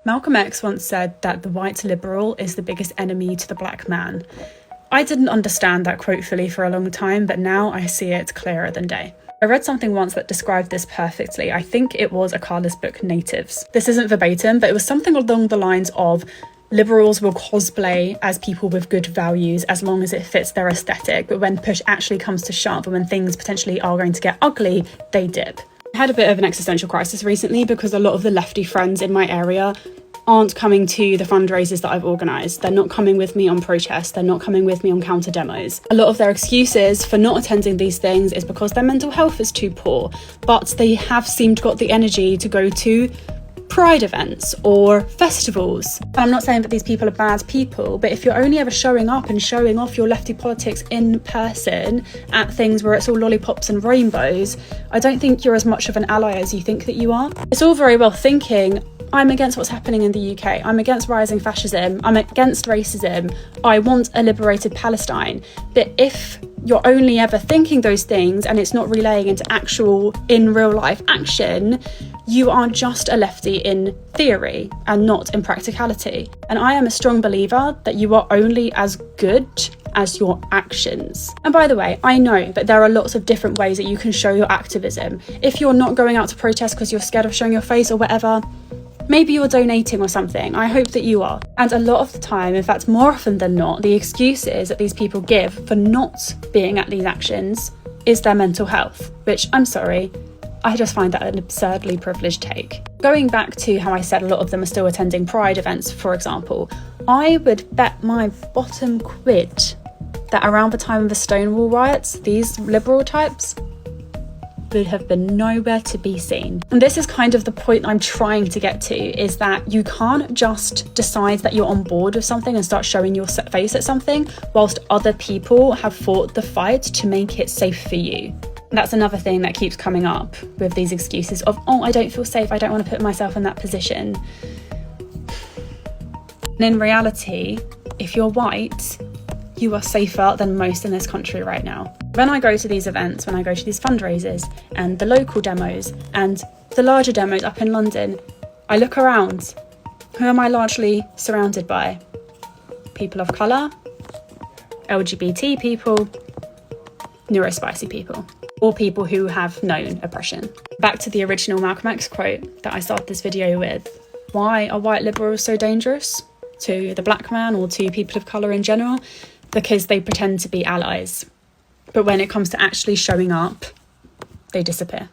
Malcolm X once said that the white liberal is the biggest enemy to the black man. I didn't understand that quote fully for a long time, but now I see it clearer than day. I read something once that described this perfectly. I think it was Akala's book, Natives. This isn't verbatim, but it was something along the lines of liberals will cosplay as people with good values as long as it fits their aesthetic, but when push actually comes to shove and when things potentially are going to get ugly, they dip. I had a bit of an existential crisis recently because a lot of the lefty friends in my area aren't coming to the fundraisers that I've organised. They're not coming with me on protests. They're not coming with me on counter demos. A lot of their excuses for not attending these things is because their mental health is too poor, but they have seemed got the energy to go to pride events or festivals. And I'm not saying that these people are bad people, but if you're only ever showing up and showing off your lefty politics in person at things where it's all lollipops and rainbows, I don't think you're as much of an ally as you think that you are. It's all very well thinking, I'm against what's happening in the UK, I'm against rising fascism, I'm against racism, I want a liberated Palestine. But if you're only ever thinking those things and it's not relaying into actual, in real life action, you are just a lefty in theory and not in practicality. And I am a strong believer that you are only as good as your actions. And by the way, I know that there are lots of different ways that you can show your activism. If you're not going out to protest because you're scared of showing your face or whatever, maybe you're donating or something. I hope that you are. And a lot of the time, in fact more often than not, the excuses that these people give for not being at these actions is their mental health, which, I'm sorry, I just find that an absurdly privileged take. Going back to how I said a lot of them are still attending pride events, for example, I would bet my bottom quid that around the time of the Stonewall riots, these liberal types would have been nowhere to be seen. And this is kind of the point I'm trying to get to, is that you can't just decide that you're on board with something and start showing your face at something whilst other people have fought the fight to make it safe for you. That's another thing that keeps coming up with these excuses of, oh, I don't feel safe, I don't want to put myself in that position. And in reality, if you're white, you are safer than most in this country right now. When I go to these events, when I go to these fundraisers and the local demos and the larger demos up in London, I look around. Who am I largely surrounded by? People of colour, LGBT people, neurospicy people, or people who have known oppression. Back to the original Malcolm X quote that I started this video with. Why are white liberals so dangerous to the black man or to people of colour in general? Because they pretend to be allies. But when it comes to actually showing up, they disappear.